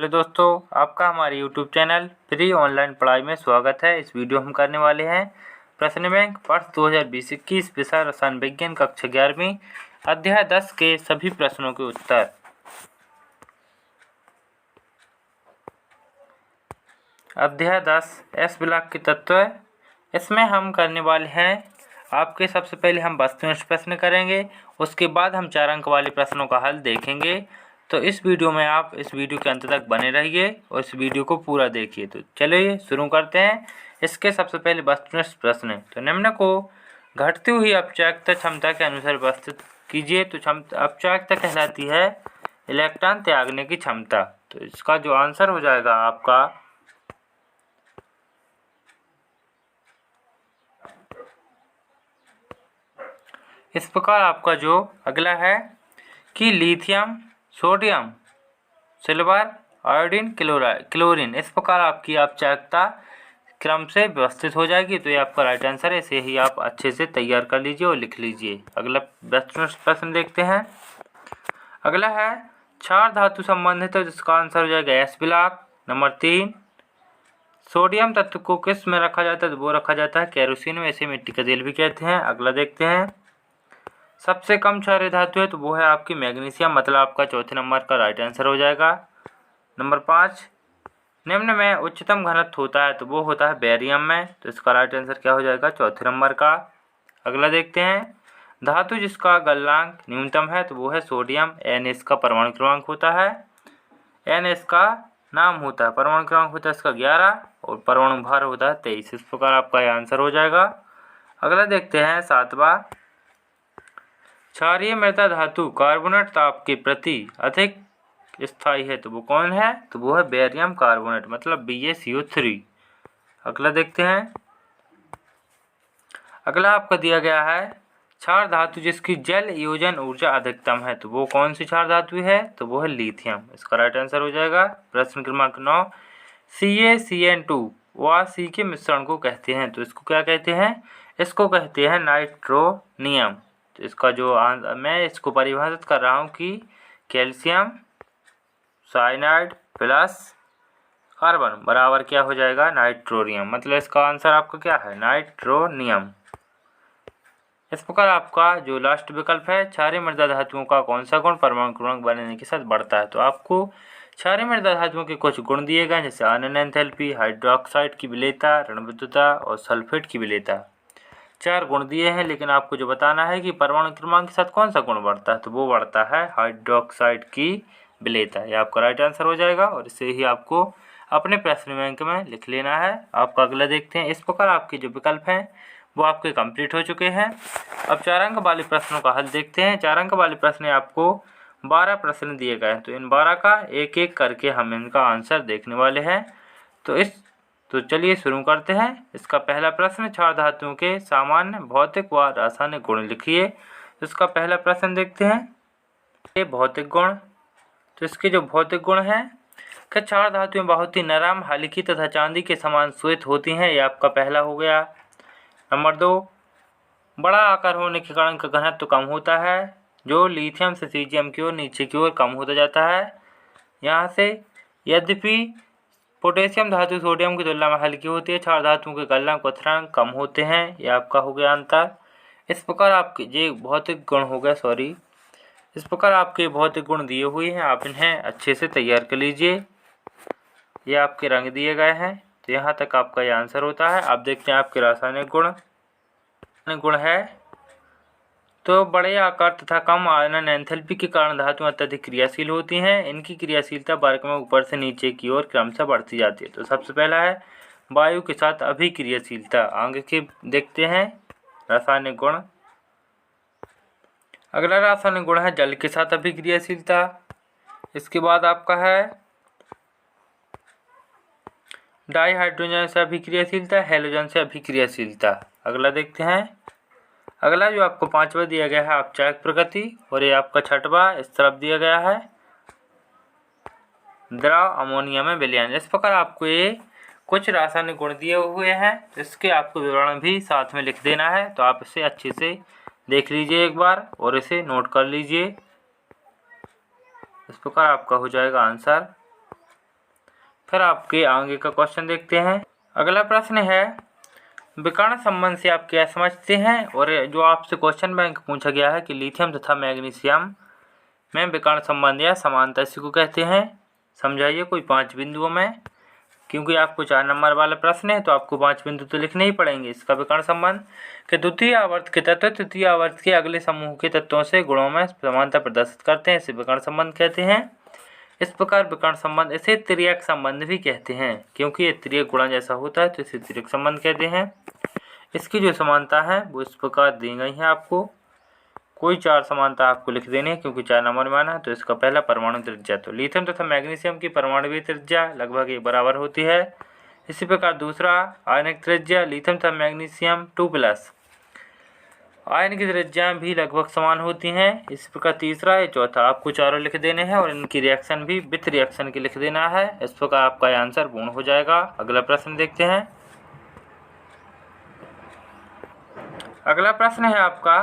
Hello दोस्तों, आपका हमारे यूट्यूब चैनल फ्री ऑनलाइन पढ़ाई में स्वागत है। इस वीडियो हम करने वाले हैं प्रश्न बैंक वर्ष 2020-21 विषय रसायन विज्ञान कक्षा 11वीं अध्याय 10 के सभी प्रश्नों के उत्तर। अध्याय 10 एस ब्लॉक के तत्व। इसमें हम करने वाले हैं आपके सबसे पहले हम वस्तुनिष्ठ प्रश्न करेंगे, उसके बाद हम 4 अंक वाले प्रश्नों का हल देखेंगे। तो इस वीडियो में आप इस वीडियो के अंत तक बने रहिए और इस वीडियो को पूरा देखिए। तो चलिए शुरू करते हैं। इसके सबसे पहले वस्तुनिष्ठ प्रश्न। तो निम्न को घटती हुई अपचायकता क्षमता के अनुसार व्यवस्थित कीजिए। तो अपचायकता कहलाती है इलेक्ट्रॉन त्यागने की क्षमता। तो इसका जो आंसर हो जाएगा आपका इस प्रकार। आपका जो अगला है कि lithium, sodium, silver, iodine, chlorine, इस प्रकार आपकी अपचायकता क्रम से व्यवस्थित हो जाएगी। तो ये आपका राइट आंसर है। इसे ही आप अच्छे से तैयार कर लीजिए और लिख लीजिए। अगला प्रश्न देखते हैं। अगला है क्षार धातु संबंधित है, जिसका आंसर हो जाएगा एस ब्लॉक। नंबर 3, सोडियम तत्व को किस में रखा जाता है? तो वो रखा जाता है केरोसिन में। इसे मिट्टी का तेल भी कहते हैं। अगला देखते हैं। सबसे कम क्षारीय धातु है तो वो है आपकी मैग्नीशियम, मतलब आपका चौथे नंबर का राइट आंसर हो जाएगा। नंबर 5, निम्न में उच्चतम घनत्व होता है तो वो होता है बेरियम में। तो इसका राइट आंसर क्या हो जाएगा? चौथे नंबर का। अगला देखते हैं। धातु जिसका गलनांक न्यूनतम है तो वो है सोडियम। एन इसका परमाणु क्रमांक होता है, एन इसका नाम होता है, परमाणु क्रमांक होता है इसका 11 और परमाणु भार होता है 23। इस प्रकार आपका यह आंसर हो जाएगा। अगला देखते हैं 7वां। क्षारीय मृदा धातु कार्बोनेट ताप के प्रति अधिक स्थायी है तो वो कौन है? तो वो है बेरियम कार्बोनेट, मतलब BaCO3। अगला देखते हैं। अगला आपका दिया गया है क्षार धातु जिसकी जल योजन ऊर्जा अधिकतम है तो वो कौन सी क्षार धातु है? तो वो है लिथियम। इसका राइट आंसर हो जाएगा। प्रश्न क्रमांक 9, CaCN2 व C के मिश्रण को कहते हैं तो इसको क्या कहते हैं? इसको कहते हैं नाइट्रोनियम। तो इसका जो मैं इसको परिभाषित कर रहा हूँ कि कैल्शियम साइनाइड प्लस कार्बन बराबर क्या हो जाएगा? नाइट्रोनियम। मतलब इसका आंसर आपका क्या है? नाइट्रोनियम। इस प्रकार आपका जो लास्ट विकल्प है, क्षारीय मृदा धातुओं का कौन सा गुण परमाणु क्रमांक बनने के साथ बढ़ता है? तो आपको क्षारीय मृदा धातुओं के कुछ गुण दिए गए, जैसे आनन एंथैल्पी, हाइड्रोक्साइड की विलेयता, ऋण विद्युतता और सल्फेट की विलेयता। 4 गुण दिए हैं, लेकिन आपको जो बताना है कि परमाणु क्रमांक के साथ कौन सा गुण बढ़ता है? तो वो बढ़ता है हाइड्रोक्साइड की विलेयता। ये आपका राइट आंसर हो जाएगा और इसे ही आपको अपने प्रश्न बैंक में लिख लेना है। आपका अगला देखते हैं। इस प्रकार आपके जो विकल्प हैं वो आपके कंप्लीट हो चुके हैं। अब 4 अंक वाले प्रश्नों का हल देखते हैं। 4 अंक वाले प्रश्न आपको 12 प्रश्न दिए गए हैं, तो इन 12 का एक एक करके हम इनका आंसर देखने वाले हैं। तो चलिए शुरू करते हैं। इसका पहला प्रश्न, क्षार धातुओं के सामान्य भौतिक व रासायनिक गुण लिखिए। इसका पहला प्रश्न देखते हैं। ये भौतिक गुण। तो इसके जो भौतिक गुण हैं कि क्षार धातुएं बहुत ही नरम, हल्की तथा चांदी के समान श्वेत होती हैं। ये आपका पहला हो गया। नंबर 2, बड़ा आकार होने के कारण का घनत्व कम होता है, जो लिथियम से सीजियम की ओर नीचे की ओर कम होता जाता है। यहाँ से यद्यपि पोटेशियम धातु सोडियम की तुलना में हल्की होती है, क्षार धातुओं के गलनांक पथरांक कम होते हैं। ये आपका हो गया अंतर। इस प्रकार आपके ये भौतिक गुण हो गया, इस प्रकार आपके भौतिक गुण दिए हुए हैं, आप इन्हें अच्छे से तैयार कर लीजिए। ये आपके रंग दिए गए हैं, तो यहाँ तक आपका ये आंसर होता है। आप देखते हैं आपके रासायनिक गुण है तो बड़े आकार तथा कम आयनन एंथैल्पी के कारण धातुएं अत्यधिक क्रियाशील होती हैं। इनकी क्रियाशीलता वर्ग में ऊपर से नीचे की ओर क्रमशः बढ़ती जाती है। तो सबसे पहला है वायु के साथ अभिक्रियाशीलता। आगे के देखते हैं रासायनिक गुण। अगला रासायनिक गुण है जल के साथ अभिक्रियाशीलता। इसके बाद आपका है डाइहाइड्रोजन से अभिक्रियाशीलता, हैलोजन से अभिक्रियाशीलता। अगला देखते हैं। अगला जो आपको 5वां दिया गया है अपचायक प्रकृति, और ये आपका 6वां इस तरफ दिया गया है द्रव अमोनिया में विलयन। इस प्रकार आपको ये कुछ रासायनिक गुण दिए हुए हैं, इसके आपको विवरण भी साथ में लिख देना है। तो आप इसे अच्छे से देख लीजिए एक बार और इसे नोट कर लीजिए। इस प्रकार आपका हो जाएगा आंसर। फिर आपके आगे का क्वेश्चन देखते हैं। अगला प्रश्न है विकर्ण संबंध से आप क्या समझते हैं। और जो आपसे क्वेश्चन बैंक पूछा गया है कि लिथियम तथा मैग्नीशियम में विकर्ण संबंध या समानता इसी को कहते हैं। समझाइए कोई 5 बिंदुओं में, क्योंकि आपको 4 नंबर वाला प्रश्न है तो आपको 5 बिंदु तो लिखने ही पड़ेंगे। इसका विकर्ण संबंध कि द्वितीय आवर्त के तत्व तृतीय आवर्त के अगले समूह के तत्वों से गुणों में समानता प्रदर्शित करते हैं, इसे विकर्ण संबंध कहते हैं। इस प्रकार विकर्ण संबंध इसे तिर्यक संबंध भी कहते हैं, क्योंकि ये तिर्यक गुणा जैसा होता है तो इसे तिर्यक संबंध कहते हैं। इसकी जो समानता है वो इस प्रकार दी गई है आपको। कोई 4 समानता आपको लिख देनी है, क्योंकि 4 नंबर में आना है। तो इसका पहला परमाणु त्रिज्या, तो लिथियम तथा मैग्नीशियम की परमाणु त्रिज्या लगभग एक बराबर होती है। इसी प्रकार दूसरा आयनिक त्रिज्या, लिथियम तथा मैग्नीशियम 2+, आयन की त्रिज्याएं भी लगभग समान होती हैं। इस प्रकार तीसरा है। चौथा आपको चारों लिख देने हैं और इनकी रिएक्शन भी विथ रिएक्शन की लिख देना है। इस प्रकार आपका आंसर पूर्ण हो जाएगा। अगला प्रश्न देखते हैं। अगला प्रश्न है आपका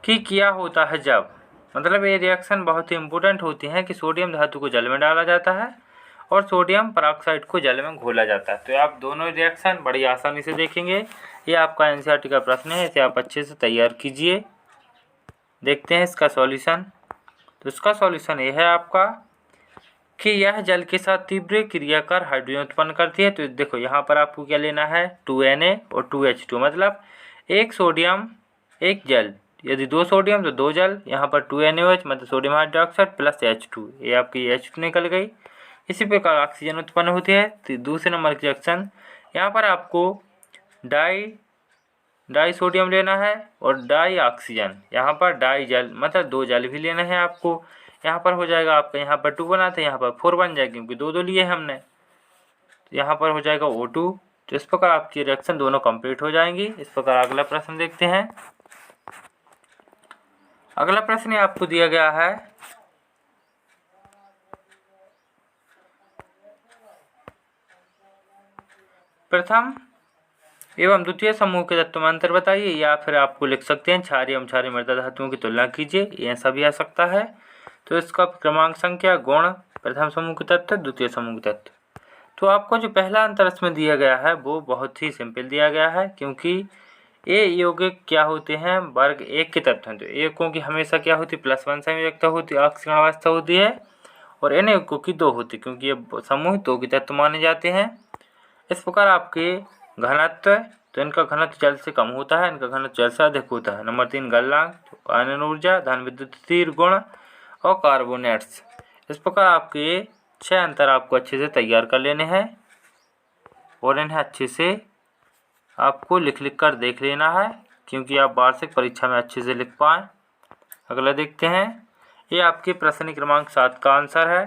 कि क्या होता है जब, मतलब ये रिएक्शन बहुत ही इंपॉर्टेंट होती है कि सोडियम धातु को जल में डाला जाता है और सोडियम पेरोक्साइड को जल में घोला जाता है। तो आप दोनों रिएक्शन बड़ी आसानी से देखेंगे। ये आपका एनसीईआरटी का प्रश्न है, इसे आप अच्छे से तैयार कीजिए। देखते हैं इसका सॉल्यूशन। तो इसका सॉल्यूशन ये है आपका कि यह जल के साथ तीव्र क्रिया कर हाइड्रोजन उत्पन्न करती है। तो देखो यहाँ पर आपको क्या लेना है, 2Na और 2H2, मतलब एक सोडियम एक जल। यदि 2 सोडियम तो 2 जल। यहाँ पर 2NaOH मतलब सोडियम हाइड्रोक्साइड प्लस H2, ये आपकी H2 निकल गई। इसी प्रकार ऑक्सीजन उत्पन्न होती है। तो दूसरे नंबर की रिएक्शन, यहाँ पर आपको डाई सोडियम लेना है और डाई ऑक्सीजन। यहाँ पर डाई जल मतलब 2 जल भी लेना है आपको। यहाँ पर हो जाएगा आपका, यहाँ पर 2 बना था, यहाँ पर 4 बन जाएगा, क्योंकि 2 लिए हमने। तो यहाँ पर हो जाएगा O2। तो इस प्रकार आपकी रिएक्शन दोनों कंप्लीट हो जाएंगी। इस प्रकार अगला प्रश्न देखते हैं। अगला प्रश्न आपको दिया गया है प्रथम एवं द्वितीय समूह के तत्व में अंतर बताइए, या फिर आपको लिख सकते हैं क्षारीय एवं क्षारीय मृदा धातुओं की तुलना कीजिए, ये ऐसा भी आ सकता है। तो इसका क्रमांक संख्या गुण प्रथम समूह के तत्व द्वितीय समूह के तत्व। तो आपको जो पहला अंतर इसमें दिया गया है वो बहुत ही सिंपल दिया गया है, क्योंकि ये यौगिक क्या होते हैं, वर्ग 1 के तत्व हैं। तो एककों की हमेशा क्या होती है, +1 संयोजकता होती है, ऑक्सीकरण अवस्था होती है, और n एककों की 2 होती है, क्योंकि ये समूह 2 के तत्व माने जाते हैं। इस प्रकार आपके घनत्व, तो इनका घनत्व जल से कम होता है, इनका घनत्व जल से अधिक होता है। नंबर 3 गलनांक, तो आयनन ऊर्जा, धन विद्युतीय गुण और कार्बोनेट्स। इस प्रकार आपके 6 अंतर आपको अच्छे से तैयार कर लेने हैं और इन्हें अच्छे से आपको लिख कर देख लेना है, क्योंकि आप वार्षिक परीक्षा में अच्छे से लिख पाएँ। अगला देखते हैं। ये आपके प्रश्न क्रमांक 7 का आंसर है।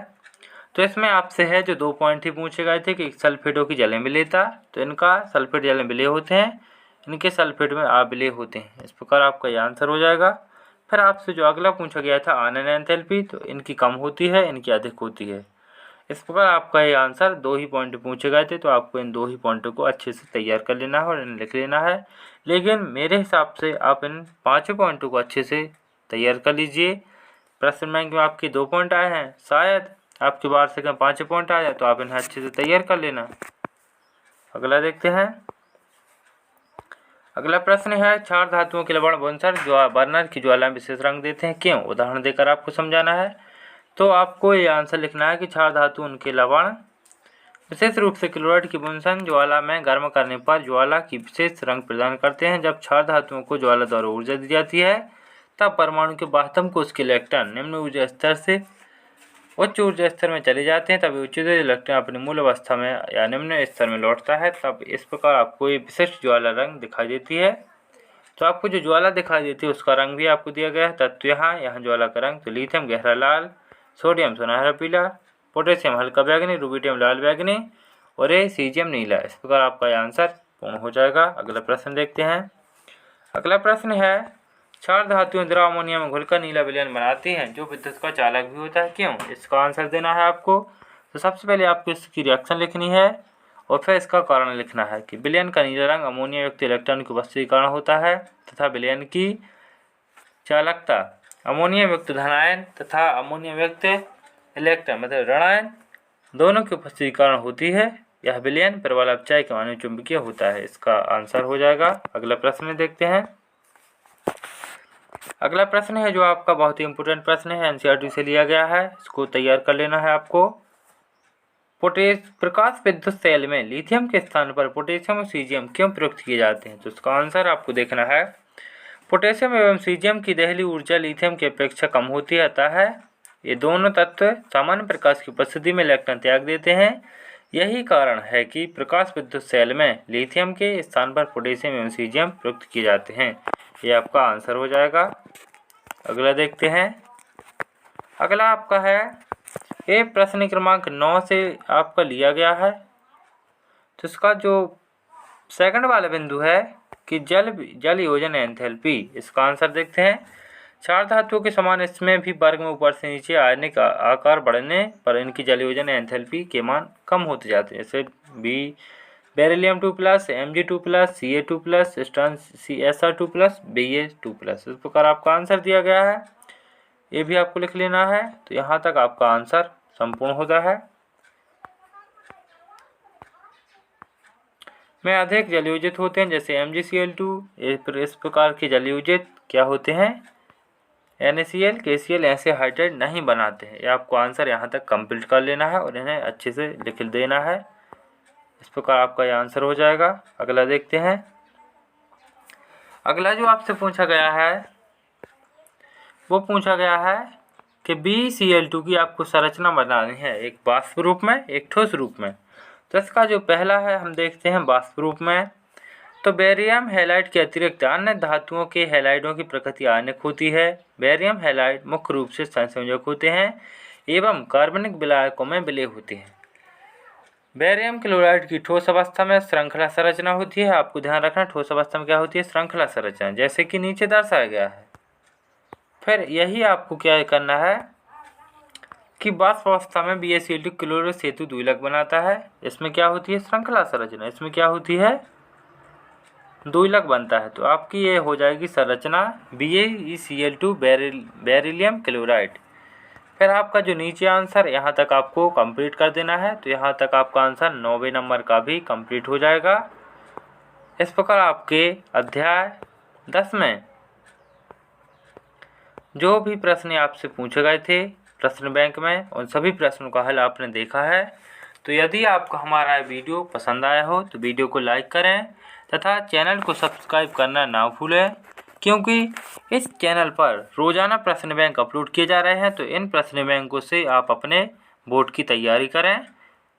तो इसमें आपसे है जो 2 पॉइंट ही पूछे गए थे कि सल्फेटों की जल में विलेयता, तो इनका सल्फेट जल में विलेय होते हैं, इनके सल्फेट में अविलेय होते हैं। इस प्रकार आपका ये आंसर हो जाएगा। फिर आपसे जो अगला पूछा गया था आनन एंथैल्पी, तो इनकी कम होती है, इनकी अधिक होती है। इस प्रकार आपका ये आंसर 2 ही पॉइंट पूछे गए थे, तो आपको इन 2 ही पॉइंटों को अच्छे से तैयार कर लेना है और इन्हें लिख लेना है। लेकिन मेरे हिसाब से आप इन 5 पॉइंटों को अच्छे से तैयार कर लीजिए। प्रश्न बैंक में आपके 2 पॉइंट आए हैं, शायद आपके वार्षिक में 5 पॉइंट आ जाए, तो आप इन्हें अच्छे से तैयार कर लेना। अगला देखते हैं। अगला प्रश्न है क्षार धातुओं के लवण बर्नर बर्नर की ज्वाला में विशेष रंग देते हैं, क्यों? उदाहरण देकर आपको समझाना है। तो आपको ये आंसर लिखना है कि क्षार धातु उनके लवण विशेष रूप से क्लोराइड की बुनसन ज्वाला में गर्म करने पर ज्वाला की विशेष रंग प्रदान करते हैं। जब क्षार धातुओं को ज्वाला द्वारा ऊर्जा दी जाती है तब परमाणु के बाह्यतम कोश के इलेक्ट्रॉन निम्न ऊर्जा स्तर से उच्च ऊर्जा स्तर में चले जाते हैं, तब उच्च इलेक्ट्रॉन अपनी मूल अवस्था में या निम्न स्तर में लौटता है। तब इस प्रकार आपको ये विशिष्ट ज्वाला रंग दिखाई देती है। तो आपको जो ज्वाला दिखाई देती है उसका रंग भी आपको दिया गया है। तत्व यहाँ ज्वाला का रंग, तो लिथियम गहरा लाल, सोडियम सुनहरा पीला, पोटेशियम हल्का बैगनी, रुबिडियम लाल बैगनी और ये सीजियम नीला। इस प्रकार आपका आंसर पूर्ण हो जाएगा। अगला प्रश्न देखते हैं। अगला प्रश्न है क्षार धातुएं द्रव अमोनिया में घुलकर नीला विलयन बनाती हैं जो विद्युत का चालक भी होता है, क्यों? इसका आंसर देना है आपको। तो सबसे पहले आपको इसकी रिएक्शन लिखनी है और फिर इसका कारण लिखना है कि विलयन का नीला रंग अमोनिया युक्त इलेक्ट्रॉन की उपस्थिति के कारण होता है तथा विलयन की चालकता अमोनिया युक्त धनायन तथा अमोनिया युक्त इलेक्ट्रॉन मतलब ऋणायन दोनों की उपस्थिति के कारण होती है। यह विलयन प्रबल अपचय के मानव चुंबकीय होता है। इसका आंसर हो जाएगा। अगला प्रश्न देखते हैं। अगला प्रश्न है जो आपका बहुत ही इंपोर्टेंट प्रश्न है, एनसीईआरटी से लिया गया है, इसको तैयार कर लेना है आपको। प्रकाश विद्युत सेल में लिथियम के स्थान पर पोटेशियम और सीजियम क्यों प्रयुक्त किए जाते हैं? तो इसका आंसर आपको देखना है। पोटेशियम एवं सीजियम की दहली ऊर्जा लिथियम की अपेक्षा कम होती है, अतः ये दोनों तत्व सामान्य प्रकाश की उपस्थिति में इलेक्ट्रॉन त्याग देते हैं। यही कारण है कि प्रकाश विद्युत सेल में लिथियम के स्थान पर पोटेशियम एवं सीजियम प्रयुक्त किए जाते हैं। ये आपका आंसर हो जाएगा। अगला देखते हैं। अगला आपका है ये प्रश्न क्रमांक 9 से आपका लिया गया है। तो इसका जो सेकंड वाला बिंदु है कि जल योजन एंथैल्पी, इसका आंसर देखते हैं। चार धातुओं के समान इसमें भी वर्ग में ऊपर से नीचे आने का आकार बढ़ने पर इनकी जल योजन एंथैल्पी के मान कम होते जाते हैं। जैसे beryllium 2+, Mg2+, Ca2+, SR2+, Ba2+। इस प्रकार आपका आंसर दिया गया है, ये भी आपको लिख लेना है। तो यहाँ तक आपका आंसर संपूर्ण होता है। में अधिक जलयोजित होते हैं, जैसे MgCl2। इस प्रकार के जलयोजित क्या होते हैं? NaCl, KCl ऐसे हाइड्राइड नहीं बनाते हैं। ये आपको आंसर यहाँ तक कंप्लीट कर लेना है और इन्हें अच्छे से लिख देना है। इस प्रकार आपका ये आंसर हो जाएगा। अगला देखते हैं। अगला जो आपसे पूछा गया है वो पूछा गया है कि BCl2 की आपको संरचना बनानी है, एक वाष्प रूप में, एक ठोस रूप में। तो इसका जो पहला है हम देखते हैं वाष्प रूप में। तो बेरियम हैलाइड के अतिरिक्त अन्य धातुओं के हैलाइडों की प्रकृति आयनिक होती है। बेरियम हैलाइड मुख्य रूप से संयोजक होते हैं एवं कार्बनिक विलायकों में विलय होते हैं। बेरियम क्लोराइड की ठोस अवस्था में श्रृंखला संरचना होती है। आपको ध्यान रखना, ठोस अवस्था में क्या होती है? श्रृंखला संरचना, जैसे कि नीचे दर्शाया गया है। फिर यही आपको क्या करना है कि वाष्प अवस्था में BaCl2 क्लोरो सेतु द्विलक बनाता है। इसमें क्या होती है? श्रृंखला संरचना। इसमें क्या होती है? द्विलक बनता है। तो आपकी ये हो जाएगी संरचना BaCl2 बेरिलियम क्लोराइड। फिर आपका जो नीचे आंसर यहाँ तक आपको कंप्लीट कर देना है। तो यहाँ तक आपका आंसर 9वें नंबर का भी कंप्लीट हो जाएगा। इस प्रकार आपके अध्याय 10 में जो भी प्रश्न आपसे पूछे गए थे प्रश्न बैंक में, उन सभी प्रश्नों का हल आपने देखा है। तो यदि आपको हमारा वीडियो पसंद आया हो तो वीडियो को लाइक करें तथा चैनल को सब्सक्राइब करना ना भूलें, क्योंकि इस चैनल पर रोज़ाना प्रश्न बैंक अपलोड किए जा रहे हैं। तो इन प्रश्न बैंकों से आप अपने बोर्ड की तैयारी करें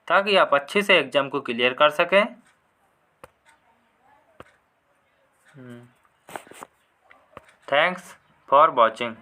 ताकि आप अच्छे से एग्ज़ाम को क्लियर कर सकें। Thanks for watching.